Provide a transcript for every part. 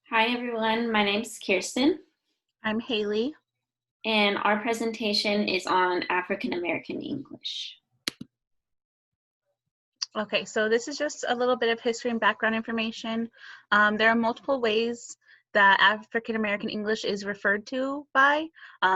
Hi everyone, my name is Kirsten, I'm Hailey. and our presentation is on African American English. Okay, so this is just a little bit of history and background information. There are multiple ways that African American English is referred to by.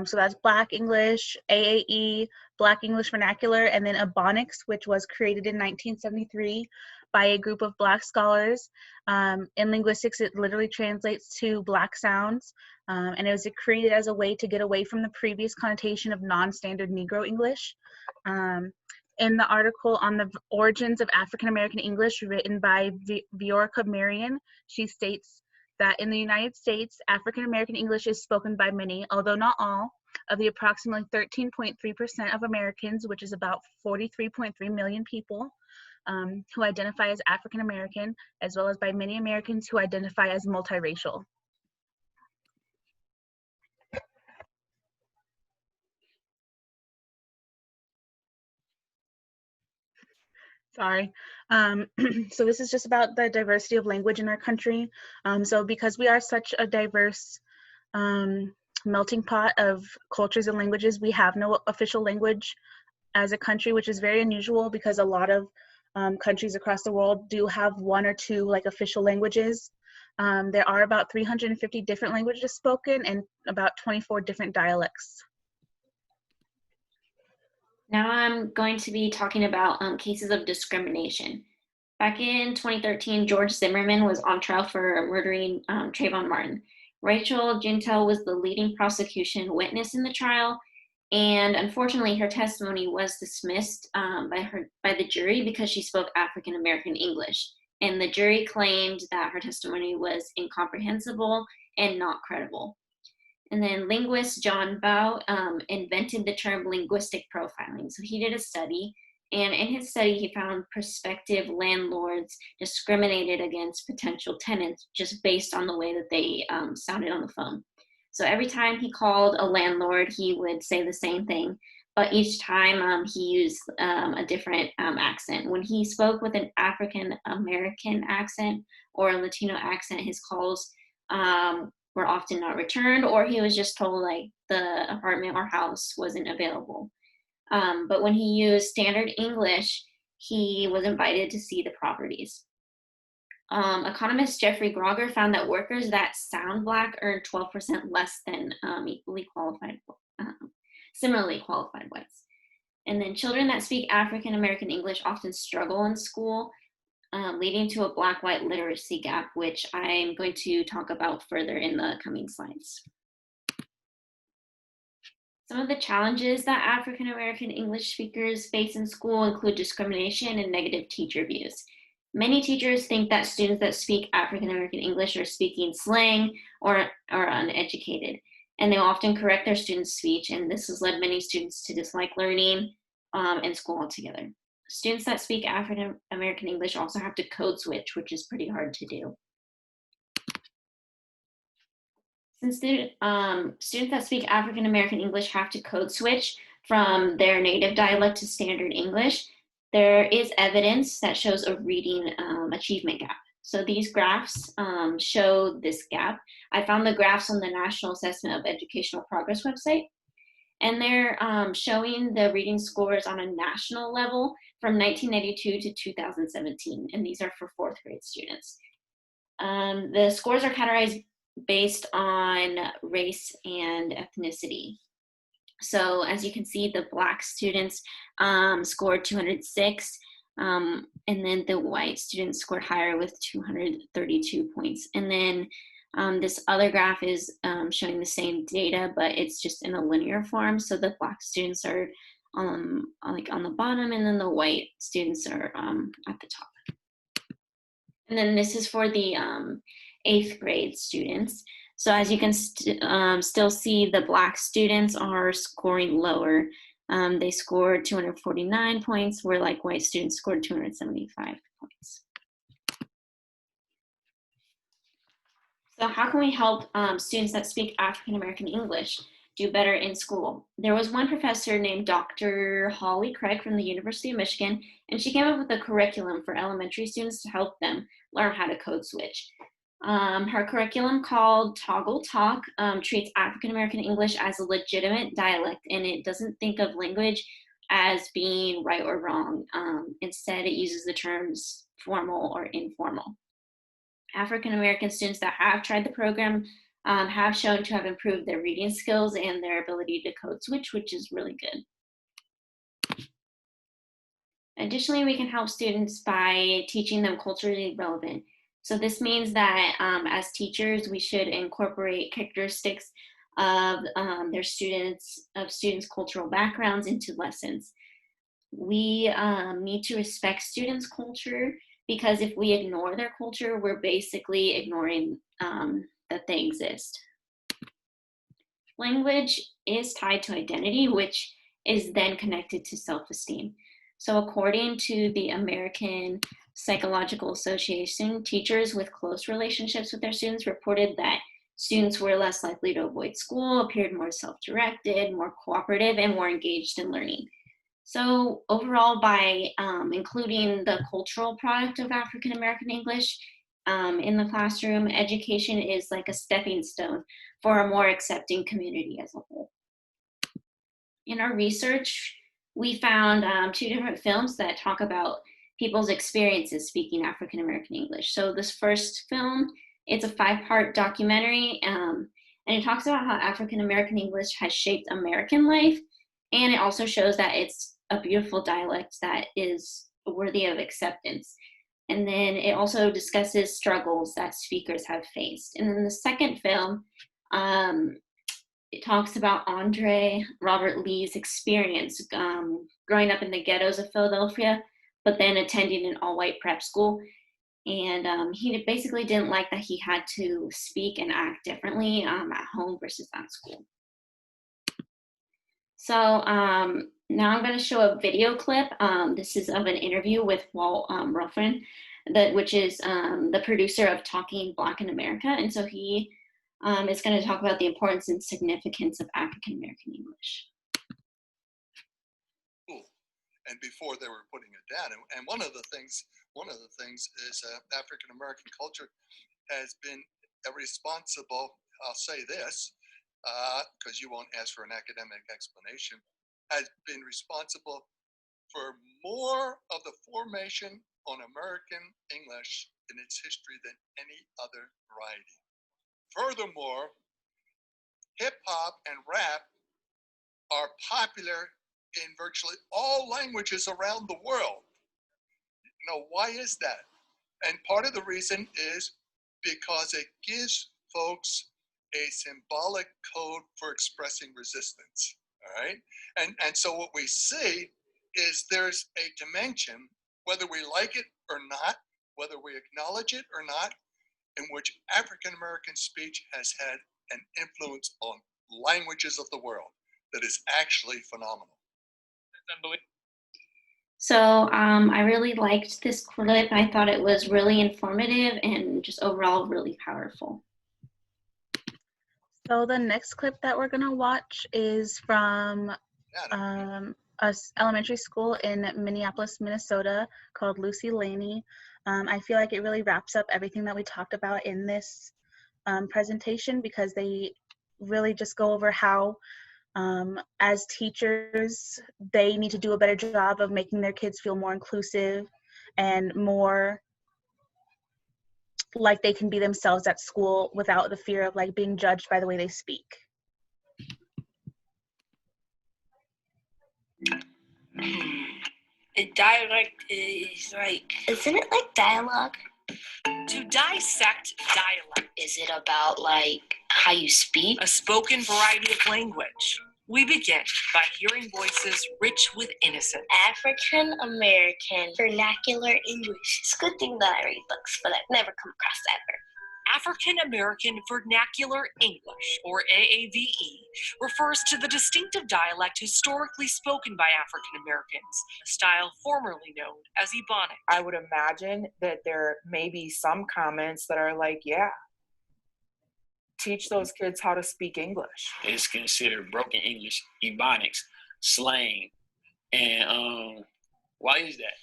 So that's Black English, AAE, Black English Vernacular, and then Ebonics, which was created in 1973 by a group of Black scholars. In linguistics, it literally translates to Black sounds, and it was created as a way to get away from the previous connotation of non-standard Negro English. In the article on the origins of African American English written by Viorica Marion, she states that in the United States, African American English is spoken by many, although not all, of the approximately 13.3% of Americans, which is about 43.3 million people, who identify as African American, as well as by many Americans who identify as multiracial. Sorry. So this is just about the diversity of language in our country. So because we are such a diverse melting pot of cultures and languages, we have no official language as a country, which is very unusual because a lot of countries across the world do have one or two like official languages. There are about 350 different languages spoken and about 24 different dialects. Now I'm going to be talking about cases of discrimination. Back in 2013, George Zimmerman was on trial for murdering Trayvon Martin. Rachel Gintel was the leading prosecution witness in the trial, and unfortunately, her testimony was dismissed by the jury because she spoke African American English. And the jury claimed that her testimony was incomprehensible and not credible. And then linguist John Bow invented the term linguistic profiling. So he did a study, and in his study, he found prospective landlords discriminated against potential tenants just based on the way that they sounded on the phone. So every time he called a landlord, he would say the same thing, but each time he used a different accent. When he spoke with an African American accent or a Latino accent, his calls were often not returned, or he was just told like the apartment or house wasn't available. But when he used standard English, he was invited to see the properties. Economist Jeffrey Grogger found that workers that sound Black earn 12% less than similarly qualified whites. And then children that speak African American English often struggle in school, leading to a Black-white literacy gap, which I'm going to talk about further in the coming slides. Some of the challenges that African American English speakers face in school include discrimination and negative teacher views. Many teachers think that students that speak African American English are speaking slang or are uneducated, and they often correct their students' speech, and this has led many students to dislike learning and school altogether. Students that speak African American English also have to code switch, which is pretty hard to do. Since students that speak African American English have to code switch from their native dialect to standard English, there is evidence that shows a reading achievement gap. So these graphs show this gap. I found the graphs on the National Assessment of Educational Progress website, and they're showing the reading scores on a national level from 1992 to 2017, and these are for fourth grade students. The scores are categorized based on race and ethnicity. So as you can see, the Black students scored 206, and then the white students scored higher with 232 points. And then this other graph is showing the same data, but it's just in a linear form. So the Black students are like on the bottom, and then the white students are at the top. And then this is for the 8th grade students. So as you can still see, the Black students are scoring lower. They scored 249 points, where like white students scored 275 points. So how can we help students that speak African American English do better in school? There was one professor named Dr. Holly Craig from the University of Michigan, and she came up with a curriculum for elementary students to help them learn how to code switch. Her curriculum, called Toggle Talk, treats African American English as a legitimate dialect, and it doesn't think of language as being right or wrong. Instead, it uses the terms formal or informal. African American students that have tried the program have shown to have improved their reading skills and their ability to code switch, which is really good. Additionally, we can help students by teaching them culturally relevant. So this means that as teachers, we should incorporate characteristics of students' cultural backgrounds into lessons. We need to respect students' culture, because if we ignore their culture, we're basically ignoring that they exist. Language is tied to identity, which is then connected to self-esteem. So according to the American Psychological Association, teachers with close relationships with their students reported that students were less likely to avoid school, appeared more self-directed, more cooperative, and more engaged in learning. So overall, by including the cultural product of African American English in the classroom, education is like a stepping stone for a more accepting community as a whole. In our research, we found 2 different films that talk about people's experiences speaking African American English. So this first film, it's a 5-part documentary, and it talks about how African American English has shaped American life, and it also shows that it's a beautiful dialect that is worthy of acceptance. And then it also discusses struggles that speakers have faced. And then the second film, it talks about Andre Robert Lee's experience growing up in the ghettos of Philadelphia, but then attending an all-white prep school. And he basically didn't like that he had to speak and act differently at home versus at school. So now I'm going to show a video clip. This is of an interview with Walt Ruffin, which is the producer of Talking Black in America. And so he is going to talk about the importance and significance of African American English. And before they were putting it down, and one of the things is African American culture has been responsible. I'll say this, because you won't ask for an academic explanation, has been responsible for more of the formation on American English in its history than any other variety. Furthermore, hip hop and rap are popular in virtually all languages around the world. You know, why is that? And part of the reason is because it gives folks a symbolic code for expressing resistance, all right? And so what we see is there's a dimension, whether we like it or not, whether we acknowledge it or not, in which African American speech has had an influence on languages of the world that is actually phenomenal. So I really liked this clip. I thought it was really informative and just overall really powerful. So the next clip that we're gonna watch is from a elementary school in Minneapolis, Minnesota, called Lucy Laney. I feel like it really wraps up everything that we talked about in this presentation, because they really just go over how as teachers, they need to do a better job of making their kids feel more inclusive and more like they can be themselves at school without the fear of like being judged by the way they speak. A dialect is like... Isn't it like dialogue? To dissect dialect. Is it about like how you speak? A spoken variety of language. We begin by hearing voices rich with innocence. African American vernacular English. It's a good thing that I read books, but I've never come across that word. African American Vernacular English, or AAVE, refers to the distinctive dialect historically spoken by African Americans, a style formerly known as Ebonic. I would imagine that there may be some comments that are like, yeah, teach those kids how to speak English. It's considered broken English, Ebonics, slang, and why is that?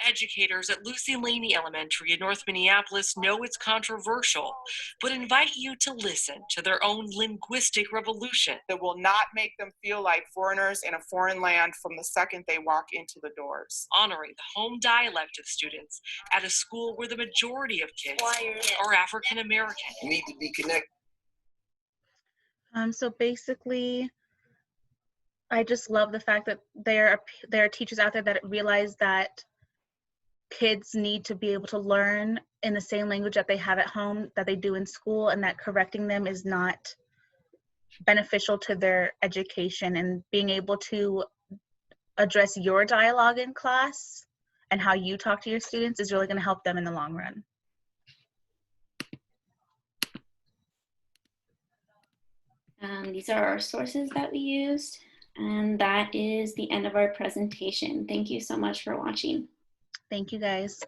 Educators at Lucy Laney Elementary in North Minneapolis know it's controversial, but invite you to listen to their own linguistic revolution that will not make them feel like foreigners in a foreign land from the second they walk into the doors. honoring the home dialect of students at a school where the majority of kids are African American. You need to be connected. So basically, I just love the fact that there are teachers out there that realize that kids need to be able to learn in the same language that they have at home that they do in school, and that correcting them is not beneficial to their education. And being able to address your dialogue in class and how you talk to your students is really going to help them in the long run. These are our sources that we used, and that is the end of our presentation. Thank you so much for watching. Thank you, guys.